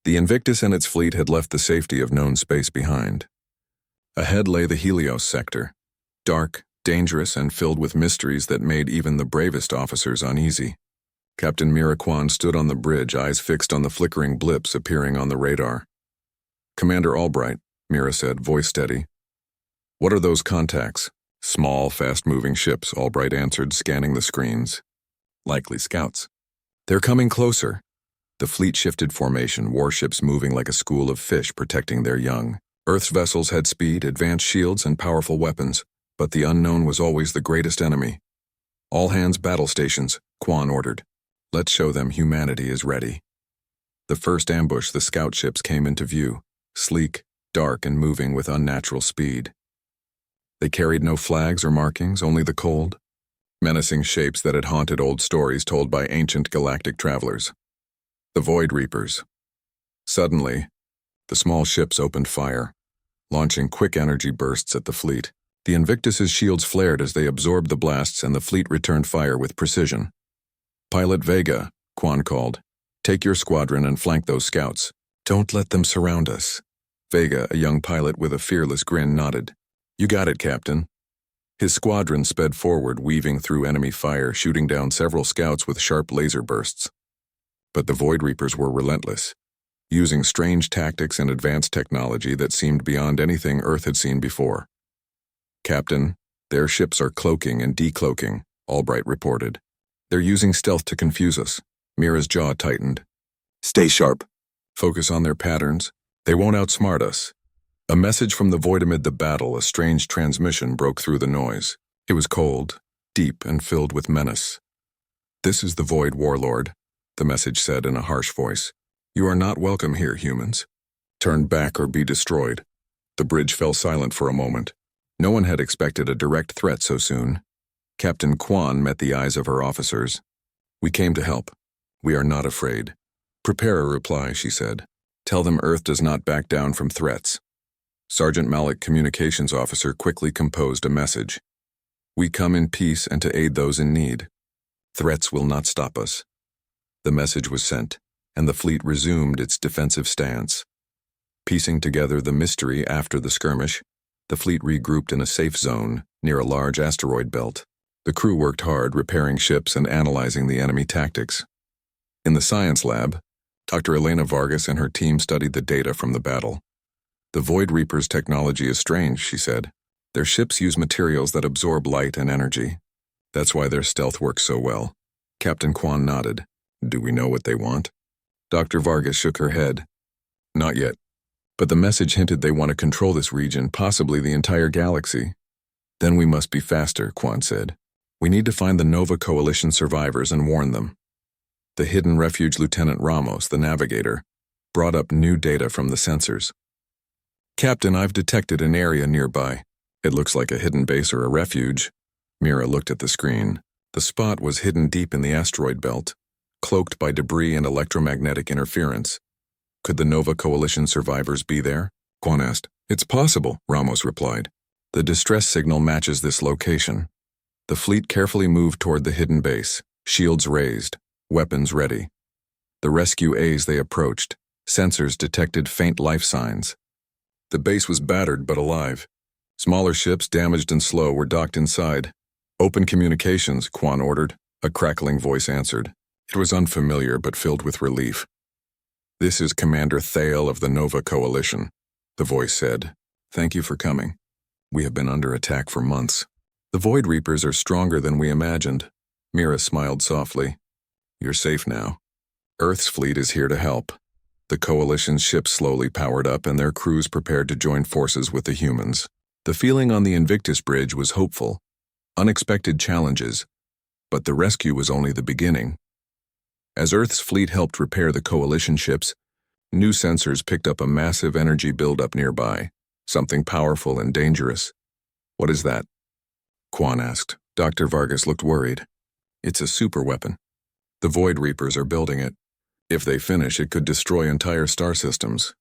The Invictus and its fleet had left the safety of known space behind. Ahead lay the Helios sector, dark, dangerous, and filled with mysteries that made even the bravest officers uneasy. Captain Mira Kwan stood on the bridge, eyes fixed on the flickering blips appearing on the radar. "Commander Albright," Mira said, voice steady. "What are those contacts?" "Small, fast-moving ships," Albright answered, scanning the screens. "Likely scouts." "They're coming closer." The fleet shifted formation, warships moving like a school of fish protecting their young. Earth's vessels had speed, advanced shields, and powerful weapons, but the unknown was always the greatest enemy. "All hands battle stations," Kwan ordered. "Let's show them humanity is ready." The first ambush, the scout ships, came into view, sleek, dark, and moving with unnatural speed. They carried no flags or markings, only the cold, menacing shapes that had haunted old stories told by ancient galactic travelers. The Void Reapers. Suddenly, the small ships opened fire, launching quick energy bursts at the fleet. The Invictus's shields flared as they absorbed the blasts, and the fleet returned fire with precision. "Pilot Vega," Kwan called, "take your squadron and flank those scouts. Don't let them surround us." Vega, a young pilot with a fearless grin, nodded. "You got it, Captain." His squadron sped forward, weaving through enemy fire, shooting down several scouts with sharp laser bursts. But the Void Reapers were relentless, using strange tactics and advanced technology that seemed beyond anything Earth had seen before. "Captain, their ships are cloaking and decloaking," Albright reported. "They're using stealth to confuse us." Mira's jaw tightened. "Stay sharp. Focus on their patterns. They won't outsmart us." A message from the void amid the battle, a strange transmission, broke through the noise. It was cold, deep, and filled with menace. "This is the Void Warlord," the message said in a harsh voice. "You are not welcome here, humans. Turn back or be destroyed." The bridge fell silent for a moment. No one had expected a direct threat so soon. Captain Kwan met the eyes of her officers. "We came to help. We are not afraid." "Prepare a reply," she said. "Tell them Earth does not back down from threats." Sergeant Malik, communications officer, quickly composed a message. "We come in peace and to aid those in need. Threats will not stop us." The message was sent, and the fleet resumed its defensive stance. Piecing together the mystery after the skirmish, the fleet regrouped in a safe zone near a large asteroid belt. The crew worked hard, repairing ships and analyzing the enemy tactics. In the science lab, Dr. Elena Vargas and her team studied the data from the battle. "The Void Reapers' technology is strange," she said. "Their ships use materials that absorb light and energy. That's why their stealth works so well." Captain Kwan nodded. "Do we know what they want?" Dr. Vargas shook her head. "Not yet. But the message hinted they want to control this region, possibly the entire galaxy." "Then we must be faster," Kwan said. "We need to find the Nova Coalition survivors and warn them." The hidden refuge Lieutenant Ramos, the navigator, brought up new data from the sensors. "Captain, I've detected an area nearby. It looks like a hidden base or a refuge." Mira looked at the screen. The spot was hidden deep in the asteroid belt, cloaked by debris and electromagnetic interference. "Could the Nova Coalition survivors be there?" Kwan asked. "It's possible," Ramos replied. "The distress signal matches this location." The fleet carefully moved toward the hidden base, shields raised, weapons ready. The rescue as they approached, sensors detected faint life signs. The base was battered but alive. Smaller ships, damaged and slow, were docked inside. "Open communications," Kwan ordered. A crackling voice answered. It was unfamiliar but filled with relief. "This is Commander Thale of the Nova Coalition," the voice said. "Thank you for coming. We have been under attack for months. The Void Reapers are stronger than we imagined." Mira smiled softly. "You're safe now. Earth's fleet is here to help." The Coalition's ships slowly powered up, and their crews prepared to join forces with the humans. The feeling on the Invictus Bridge was hopeful. Unexpected challenges, but the rescue was only the beginning. As Earth's fleet helped repair the Coalition ships, new sensors picked up a massive energy buildup nearby, something powerful and dangerous. "What is that?" Kwan asked. Dr. Vargas looked worried. "It's a superweapon. The Void Reapers are building it. If they finish, it could destroy entire star systems."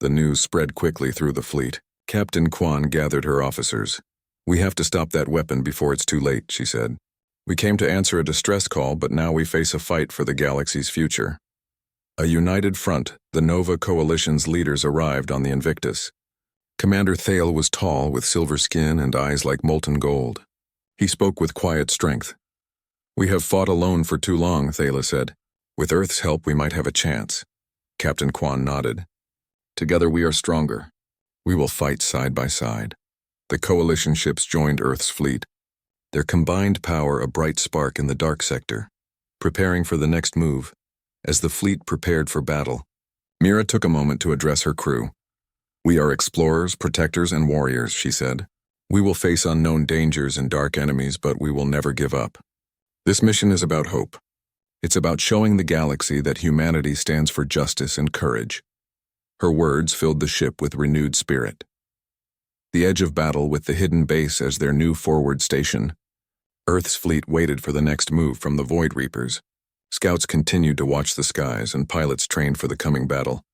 The news spread quickly through the fleet. Captain Kwan gathered her officers. "We have to stop that weapon before it's too late," she said. "We came to answer a distress call, but now we face a fight for the galaxy's future." A united front, the Nova Coalition's leaders arrived on the Invictus. Commander Thale was tall, with silver skin and eyes like molten gold. He spoke with quiet strength. "We have fought alone for too long," Thale said. "With Earth's help, we might have a chance." Captain Kwan nodded. "Together we are stronger. We will fight side by side." The Coalition ships joined Earth's fleet, their combined power a bright spark in the dark sector, preparing for the next move. As the fleet prepared for battle, Mira took a moment to address her crew. "We are explorers, protectors, and warriors," she said. "We will face unknown dangers and dark enemies, but we will never give up. This mission is about hope. It's about showing the galaxy that humanity stands for justice and courage." Her words filled the ship with renewed spirit. The edge of battle, with the hidden base as their new forward station, Earth's fleet waited for the next move from the Void Reapers. Scouts continued to watch the skies, and pilots trained for the coming battle.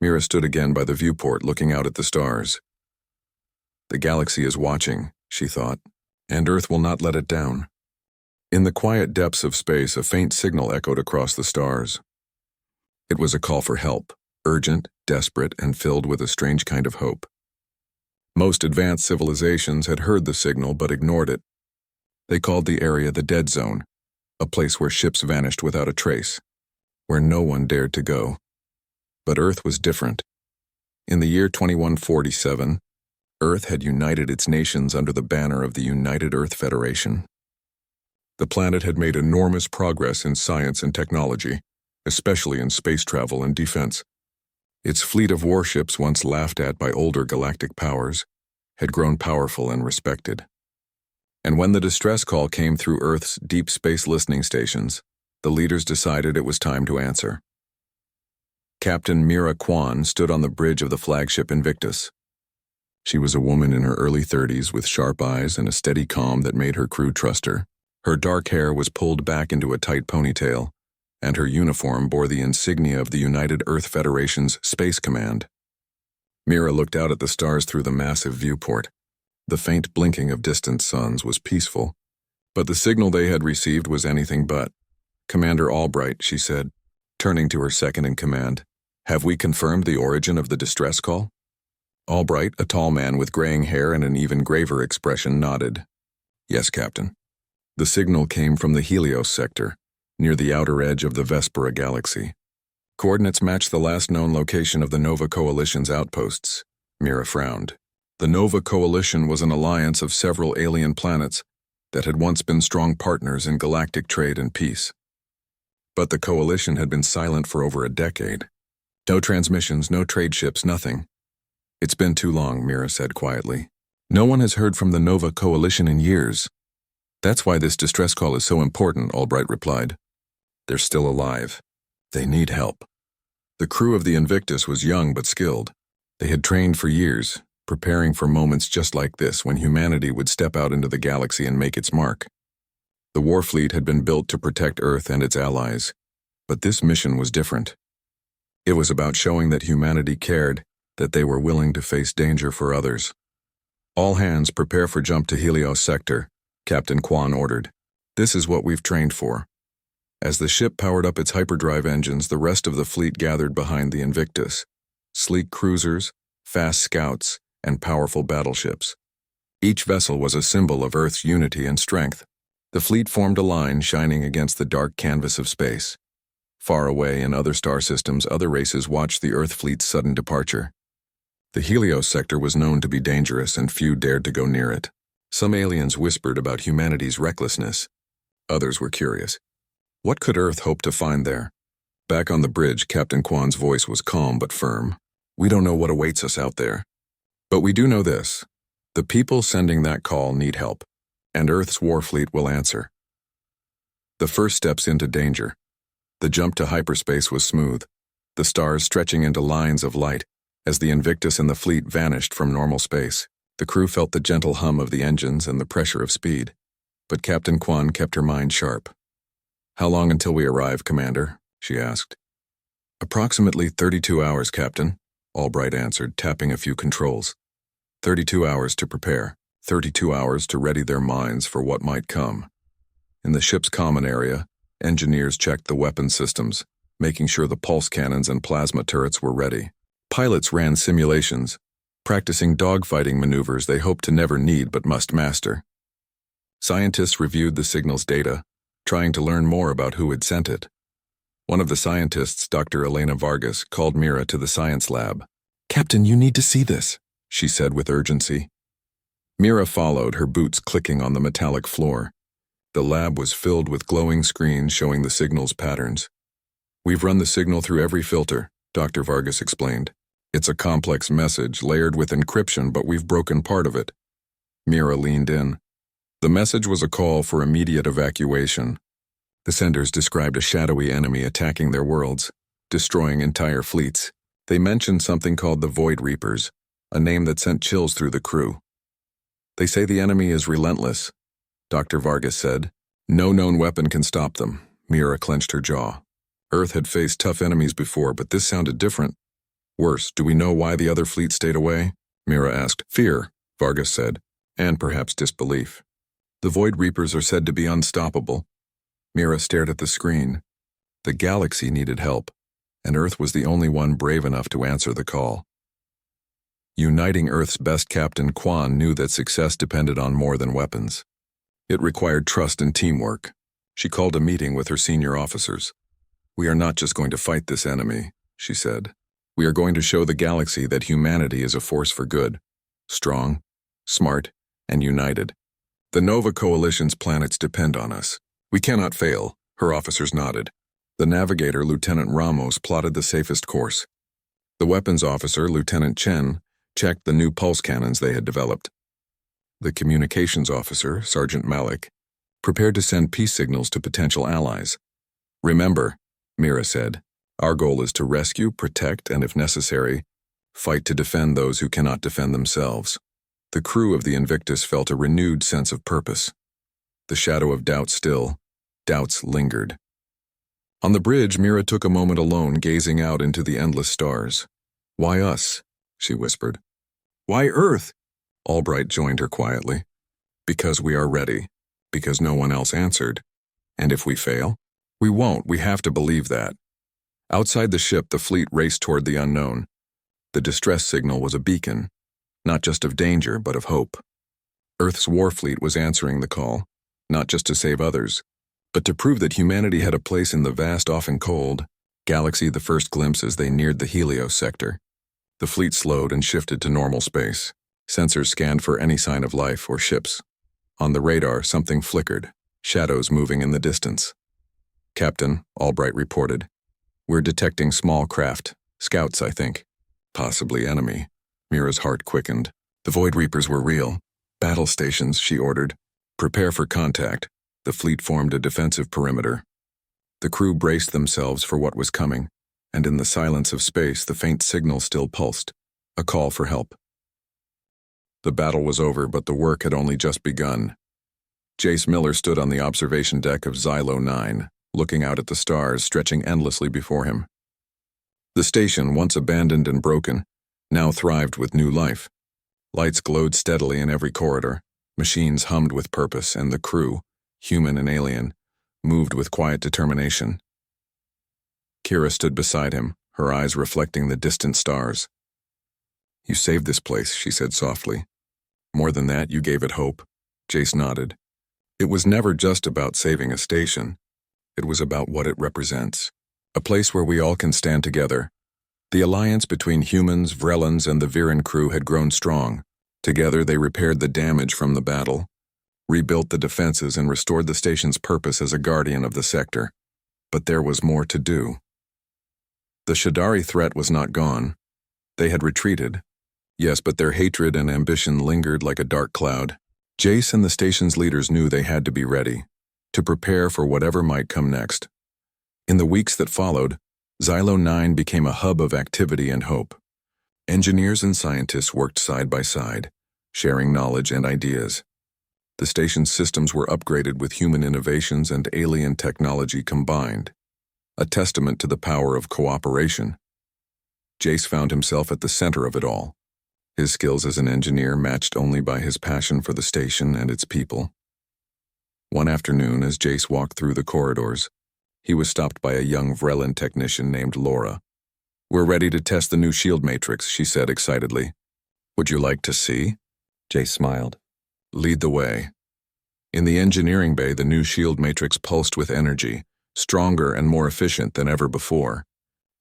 Mira stood again by the viewport, looking out at the stars. "The galaxy is watching," she thought, "and Earth will not let it down." In the quiet depths of space, a faint signal echoed across the stars. It was a call for help, urgent, desperate, and filled with a strange kind of hope. Most advanced civilizations had heard the signal but ignored it. They called the area the Dead Zone, a place where ships vanished without a trace, where no one dared to go. But Earth was different. In the year 2147, Earth had united its nations under the banner of the United Earth Federation. The planet had made enormous progress in science and technology, especially in space travel and defense. Its fleet of warships, once laughed at by older galactic powers, had grown powerful and respected. And when the distress call came through Earth's deep space listening stations, the leaders decided it was time to answer. Captain Mira Kwan stood on the bridge of the flagship Invictus. She was a woman in her early 30s with sharp eyes and a steady calm that made her crew trust her. Her dark hair was pulled back into a tight ponytail, and her uniform bore the insignia of the United Earth Federation's Space Command. Mira looked out at the stars through the massive viewport. The faint blinking of distant suns was peaceful, but the signal they had received was anything but. "Commander Albright," she said, turning to her second-in-command, "have we confirmed the origin of the distress call?" Albright, a tall man with graying hair and an even graver expression, nodded. "Yes, Captain. The signal came from the Helios sector, near the outer edge of the Vespera galaxy. Coordinates matched the last known location of the Nova Coalition's outposts." Mira frowned. The Nova Coalition was an alliance of several alien planets that had once been strong partners in galactic trade and peace. But the Coalition had been silent for over a decade. No transmissions, no trade ships, nothing. "It's been too long," Mira said quietly. "No one has heard from the Nova Coalition in years." "That's why this distress call is so important," Albright replied. "They're still alive. They need help." The crew of the Invictus was young but skilled. They had trained for years, preparing for moments just like this when humanity would step out into the galaxy and make its mark. The Warfleet had been built to protect Earth and its allies, but this mission was different. It was about showing that humanity cared, that they were willing to face danger for others. "All hands prepare for jump to Helios sector," Captain Kwan ordered. "This is what we've trained for." As the ship powered up its hyperdrive engines, the rest of the fleet gathered behind the Invictus. Sleek cruisers, fast scouts, and powerful battleships. Each vessel was a symbol of Earth's unity and strength. The fleet formed a line shining against the dark canvas of space. Far away in other star systems, other races watched the Earth fleet's sudden departure. The Helios sector was known to be dangerous, and few dared to go near it. Some aliens whispered about humanity's recklessness. Others were curious. What could Earth hope to find there? Back on the bridge, Captain Kwan's voice was calm but firm. "We don't know what awaits us out there. But we do know this. The people sending that call need help, and Earth's Warfleet will answer." The first steps into danger. The jump to hyperspace was smooth, the stars stretching into lines of light as the Invictus and the fleet vanished from normal space. The crew felt the gentle hum of the engines and the pressure of speed, but Captain Kwan kept her mind sharp. "How long until we arrive, Commander?" she asked. "Approximately 32 hours, Captain," Albright answered, tapping a few controls. 32 hours to prepare, 32 hours to ready their minds for what might come. In the ship's common area, engineers checked the weapon systems, making sure the pulse cannons and plasma turrets were ready. Pilots ran simulations, practicing dogfighting maneuvers they hoped to never need but must master. Scientists reviewed the signal's data, trying to learn more about who had sent it. One of the scientists, Dr. Elena Vargas, called Mira to the science lab. "Captain, you need to see this," she said with urgency. Mira followed, her boots clicking on the metallic floor. The lab was filled with glowing screens showing the signal's patterns. "We've run the signal through every filter," Dr. Vargas explained. "It's a complex message layered with encryption, but we've broken part of it." Mira leaned in. The message was a call for immediate evacuation. The senders described a shadowy enemy attacking their worlds, destroying entire fleets. They mentioned something called the Void Reapers, a name that sent chills through the crew. "They say the enemy is relentless," Dr. Vargas said. "No known weapon can stop them." Mira clenched her jaw. Earth had faced tough enemies before, but this sounded different. "Worse, do we know why the other fleet stayed away?" Mira asked. "Fear," Vargas said, "and perhaps disbelief. The Void Reapers are said to be unstoppable." Mira stared at the screen. The galaxy needed help, and Earth was the only one brave enough to answer the call. Uniting Earth's best captain, Quan, knew that success depended on more than weapons. It required trust and teamwork. She called a meeting with her senior officers. "We are not just going to fight this enemy," she said. "We are going to show the galaxy that humanity is a force for good, strong, smart, and united. The Nova Coalition's planets depend on us. We cannot fail," her officers nodded. The navigator, Lieutenant Ramos, plotted the safest course. The weapons officer, Lieutenant Chen, checked the new pulse cannons they had developed. The communications officer, Sergeant Malik, prepared to send peace signals to potential allies. "Remember," Mira said, "our goal is to rescue, protect, and if necessary, fight to defend those who cannot defend themselves." The crew of the Invictus felt a renewed sense of purpose. The shadow of doubt still, doubts lingered. On the bridge, Mira took a moment alone, gazing out into the endless stars. "Why us?" she whispered. "Why Earth?" Albright joined her quietly. "Because we are ready. Because no one else answered. And if we fail? We won't. We have to believe that." Outside the ship, the fleet raced toward the unknown. The distress signal was a beacon, not just of danger, but of hope. Earth's war fleet was answering the call, not just to save others, but to prove that humanity had a place in the vast, often cold, galaxy. The first glimpse as they neared the Helios sector. The fleet slowed and shifted to normal space. Sensors scanned for any sign of life or ships. On the radar, something flickered, shadows moving in the distance. "Captain," Albright reported, "we're detecting small craft. Scouts, I think. Possibly enemy." Mira's heart quickened. The Void Reapers were real. "Battle stations," she ordered. "Prepare for contact." The fleet formed a defensive perimeter. The crew braced themselves for what was coming, and in the silence of space, the faint signal still pulsed, a call for help. The battle was over, but the work had only just begun. Jace Miller stood on the observation deck of Xylo 9, looking out at the stars stretching endlessly before him. The station, once abandoned and broken, now thrived with new life. Lights glowed steadily in every corridor, machines hummed with purpose, and the crew, human and alien, moved with quiet determination. Kira stood beside him, her eyes reflecting the distant stars. "You saved this place," she said softly. "More than that, you gave it hope." Jace nodded. "It was never just about saving a station. It was about what it represents. A place where we all can stand together." The alliance between humans, Vrellans, and the Viren crew had grown strong. Together they repaired the damage from the battle, rebuilt the defenses, and restored the station's purpose as a guardian of the sector. But there was more to do. The Shadari threat was not gone. They had retreated. Yes, but their hatred and ambition lingered like a dark cloud. Jace and the station's leaders knew they had to be ready, to prepare for whatever might come next. In the weeks that followed, Xylo 9 became a hub of activity and hope. Engineers and scientists worked side by side, sharing knowledge and ideas. The station's systems were upgraded with human innovations and alien technology combined, a testament to the power of cooperation. Jace found himself at the center of it all, his skills as an engineer matched only by his passion for the station and its people. One afternoon, as Jace walked through the corridors, he was stopped by a young Vrelin technician named Laura. "We're ready to test the new shield matrix," she said excitedly. "Would you like to see?" Jace smiled. "Lead the way." In the engineering bay, the new shield matrix pulsed with energy, stronger and more efficient than ever before.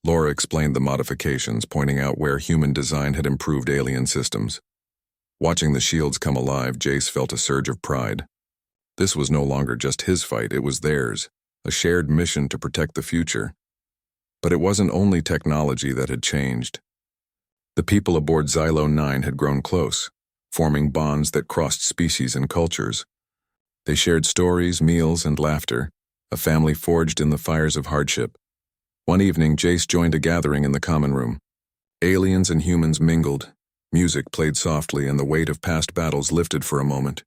Laura explained the modifications, pointing out where human design had improved alien systems. Watching the shields come alive, Jace felt a surge of pride. This was no longer just his fight, it was theirs, a shared mission to protect the future. But it wasn't only technology that had changed. The people aboard Xylo 9 had grown close, forming bonds that crossed species and cultures. They shared stories, meals, and laughter, a family forged in the fires of hardship. One evening, Jace joined a gathering in the common room. Aliens and humans mingled. Music played softly, and the weight of past battles lifted for a moment.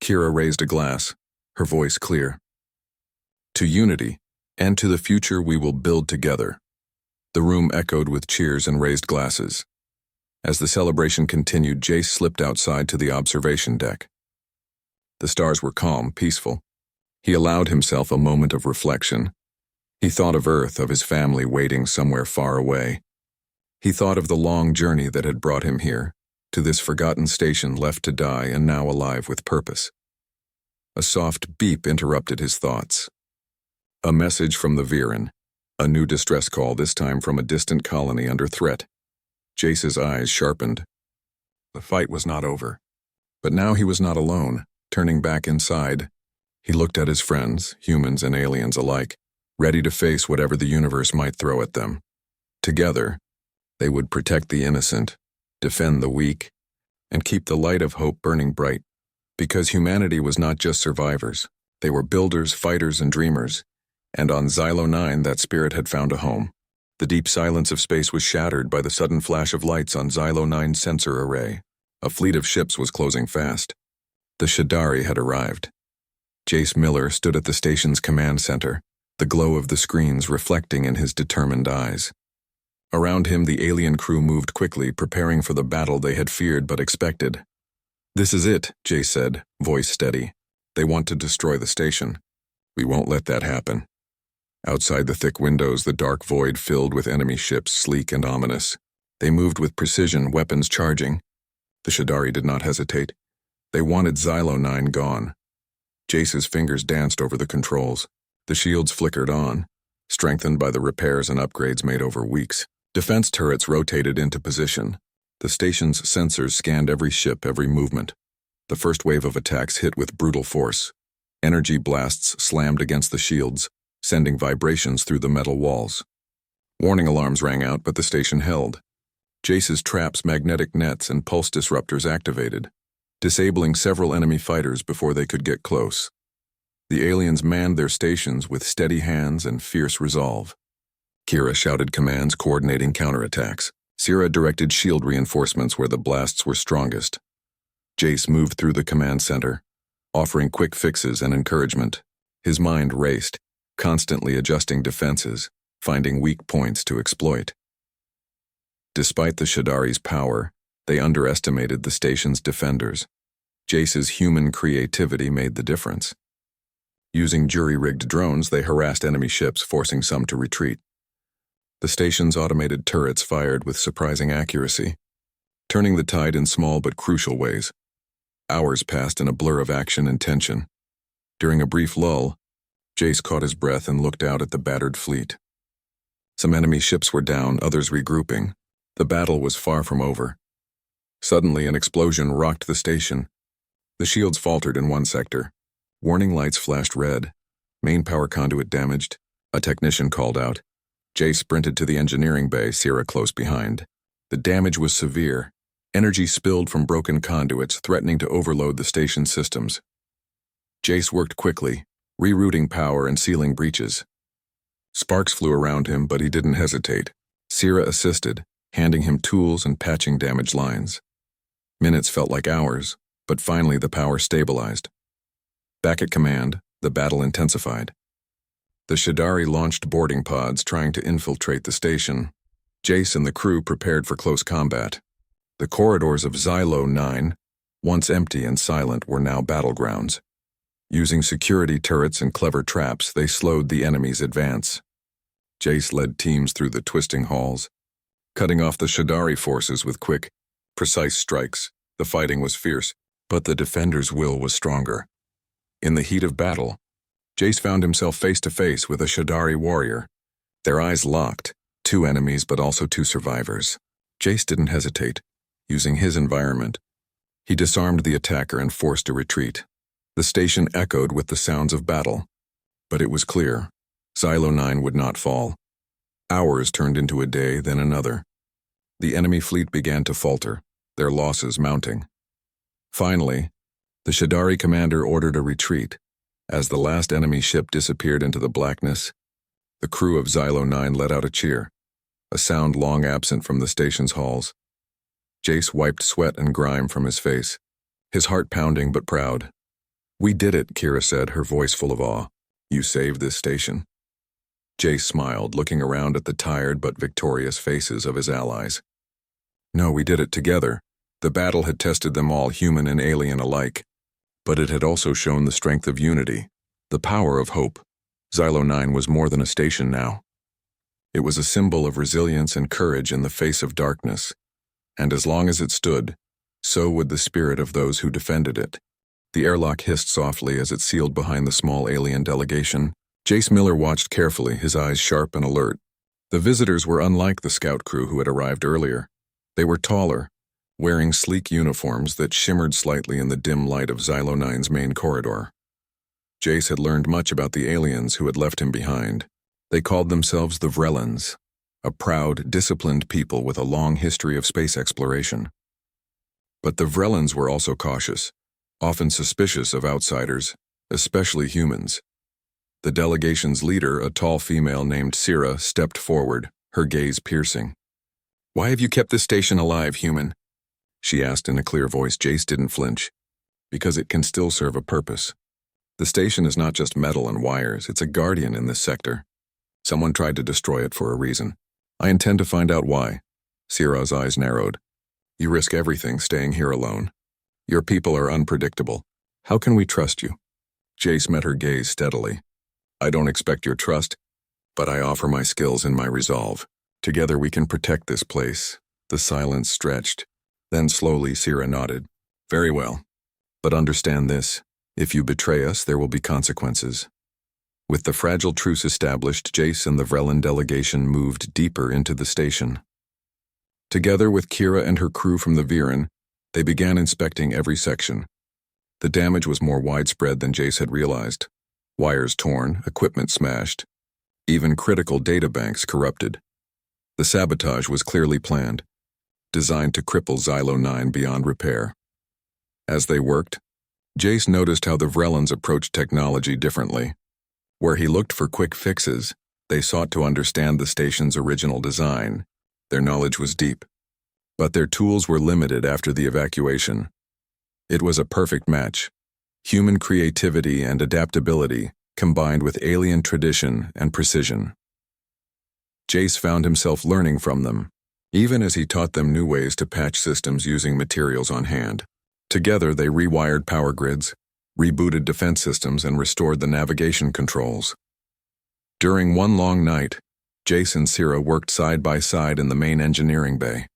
Kira raised a glass, her voice clear. "To unity, and to the future we will build together." The room echoed with cheers and raised glasses. As the celebration continued, Jace slipped outside to the observation deck. The stars were calm, peaceful. He allowed himself a moment of reflection. He thought of Earth, of his family waiting somewhere far away. He thought of the long journey that had brought him here, to this forgotten station left to die and now alive with purpose. A soft beep interrupted his thoughts. A message from the Viren, a new distress call, this time from a distant colony under threat. Jace's eyes sharpened. The fight was not over. But now he was not alone. Turning back inside, he looked at his friends, humans and aliens alike, ready to face whatever the universe might throw at them. Together, they would protect the innocent, defend the weak, and keep the light of hope burning bright. Because humanity was not just survivors. They were builders, fighters, and dreamers. And on Xylo 9, that spirit had found a home. The deep silence of space was shattered by the sudden flash of lights on Xylo 9's sensor array. A fleet of ships was closing fast. The Shadari had arrived. Jace Miller stood at the station's command center, the glow of the screens reflecting in his determined eyes. Around him, the alien crew moved quickly, preparing for the battle they had feared but expected. "This is it," Jace said, voice steady. "They want to destroy the station. We won't let that happen." Outside the thick windows, the dark void filled with enemy ships, sleek and ominous. They moved with precision, weapons charging. The Shadari did not hesitate. They wanted Xylo 9 gone. Jace's fingers danced over the controls. The shields flickered on, strengthened by the repairs and upgrades made over weeks. Defense turrets rotated into position. The station's sensors scanned every ship, every movement. The first wave of attacks hit with brutal force. Energy blasts slammed against the shields, sending vibrations through the metal walls. Warning alarms rang out, but the station held. Jace's traps, magnetic nets, and pulse disruptors activated, disabling several enemy fighters before they could get close. The aliens manned their stations with steady hands and fierce resolve. Kira shouted commands, coordinating counterattacks. Sira directed shield reinforcements where the blasts were strongest. Jace moved through the command center, offering quick fixes and encouragement. His mind raced, constantly adjusting defenses, finding weak points to exploit. Despite the Shadari's power, they underestimated the station's defenders. Jace's human creativity made the difference. Using jury-rigged drones, they harassed enemy ships, forcing some to retreat. The station's automated turrets fired with surprising accuracy, turning the tide in small but crucial ways. Hours passed in a blur of action and tension. During a brief lull, Jace caught his breath and looked out at the battered fleet. Some enemy ships were down, others regrouping. The battle was far from over. Suddenly, an explosion rocked the station. The shields faltered in one sector. Warning lights flashed red. Main power conduit damaged. A technician called out. Jace sprinted to the engineering bay, Sierra close behind. The damage was severe. Energy spilled from broken conduits, threatening to overload the station's systems. Jace worked quickly, rerouting power and sealing breaches. Sparks flew around him, but he didn't hesitate. Sierra assisted, handing him tools and patching damaged lines. Minutes felt like hours, but finally the power stabilized. Back at command, the battle intensified. The Shadari launched boarding pods, trying to infiltrate the station. Jace and the crew prepared for close combat. The corridors of Xylo 9, once empty and silent, were now battlegrounds. Using security turrets and clever traps, they slowed the enemy's advance. Jace led teams through the twisting halls, cutting off the Shadari forces with quick, precise strikes. The fighting was fierce, but the defenders' will was stronger. In the heat of battle, Jace found himself face to face with a Shadari warrior. Their eyes locked, 2 enemies but also 2 survivors. Jace didn't hesitate. Using his environment, he disarmed the attacker and forced a retreat. The station echoed with the sounds of battle, but it was clear, Silo 9 would not fall. Hours turned into a day, then another. The enemy fleet began to falter, their losses mounting. Finally, the Shadari commander ordered a retreat. As the last enemy ship disappeared into the blackness, the crew of Silo 9 let out a cheer, a sound long absent from the station's halls. Jace wiped sweat and grime from his face, his heart pounding but proud. "We did it," Kira said, her voice full of awe. "You saved this station." Jace smiled, looking around at the tired but victorious faces of his allies. "No, we did it together." The battle had tested them all, human and alien alike. But it had also shown the strength of unity, the power of hope. Silo 9 was more than a station now. It was a symbol of resilience and courage in the face of darkness. And as long as it stood, so would the spirit of those who defended it. The airlock hissed softly as it sealed behind the small alien delegation. Jace Miller watched carefully, his eyes sharp and alert. The visitors were unlike the scout crew who had arrived earlier. They were taller, wearing sleek uniforms that shimmered slightly in the dim light of Silo 9's main corridor. Jace had learned much about the aliens who had left him behind. They called themselves the Vrellans, a proud, disciplined people with a long history of space exploration. But the Vrellans were also cautious, often suspicious of outsiders, especially humans. The delegation's leader, a tall female named Sira, stepped forward, her gaze piercing. "Why have you kept this station alive, human?" she asked in a clear voice. Jace didn't flinch. "Because it can still serve a purpose. The station is not just metal and wires, it's a guardian in this sector. Someone tried to destroy it for a reason. I intend to find out why." Sira's eyes narrowed. "You risk everything staying here alone. Your people are unpredictable. How can we trust you?" Jace met her gaze steadily. "I don't expect your trust, but I offer my skills and my resolve. Together we can protect this place." The silence stretched. Then slowly Sira nodded. "Very well. But understand this. If you betray us, there will be consequences." With the fragile truce established, Jace and the Vrellan delegation moved deeper into the station. Together with Kira and her crew from the Viren, they began inspecting every section. The damage was more widespread than Jace had realized. Wires torn, equipment smashed, even critical databanks corrupted. The sabotage was clearly planned, designed to cripple Silo 9 beyond repair. As they worked, Jace noticed how the Vrellans approached technology differently. Where he looked for quick fixes, they sought to understand the station's original design. Their knowledge was deep, but their tools were limited after the evacuation. It was a perfect match. Human creativity and adaptability combined with alien tradition and precision. Jace found himself learning from them, even as he taught them new ways to patch systems using materials on hand. Together they rewired power grids, rebooted defense systems, and restored the navigation controls. During one long night, Jace and Sira worked side by side in the main engineering bay.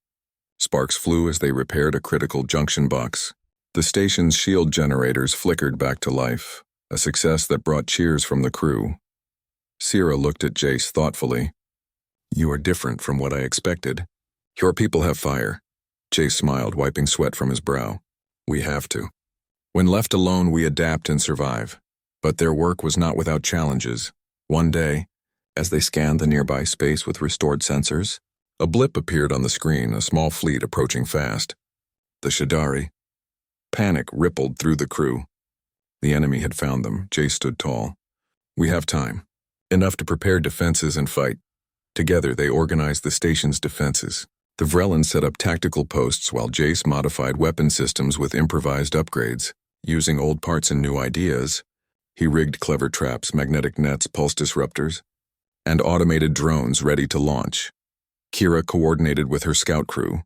Sparks flew as they repaired a critical junction box. The station's shield generators flickered back to life, a success that brought cheers from the crew. Sira looked at Jace thoughtfully. "You are different from what I expected. Your people have fire." Jace smiled, wiping sweat from his brow. "We have to. When left alone, we adapt and survive." But their work was not without challenges. One day, as they scanned the nearby space with restored sensors, a blip appeared on the screen, a small fleet approaching fast. The Shadari. Panic rippled through the crew. The enemy had found them. Jace stood tall. "We have time. Enough to prepare defenses and fight." Together, they organized the station's defenses. The Vrellans set up tactical posts while Jace modified weapon systems with improvised upgrades. Using old parts and new ideas, he rigged clever traps, magnetic nets, pulse disruptors, and automated drones ready to launch. Kira coordinated with her scout crew,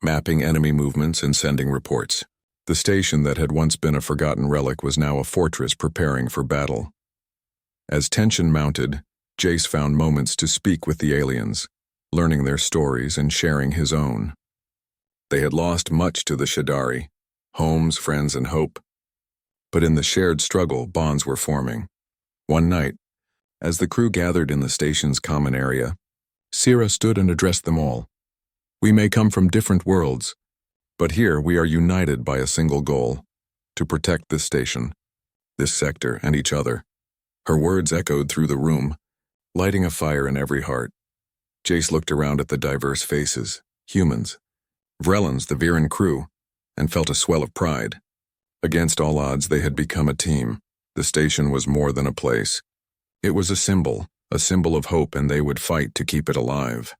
mapping enemy movements and sending reports. The station that had once been a forgotten relic was now a fortress preparing for battle. As tension mounted, Jace found moments to speak with the aliens, learning their stories and sharing his own. They had lost much to the Shadari, homes, friends, and hope. But in the shared struggle, bonds were forming. One night, as the crew gathered in the station's common area, Sira stood and addressed them all. "We may come from different worlds, but here we are united by a single goal: to protect this station, this sector, and each other." Her words echoed through the room, lighting a fire in every heart. Jace looked around at the diverse faces, humans, Vrellans, the Viren crew, and felt a swell of pride. Against all odds, they had become a team. The station was more than a place. It was a symbol of hope, and they would fight to keep it alive.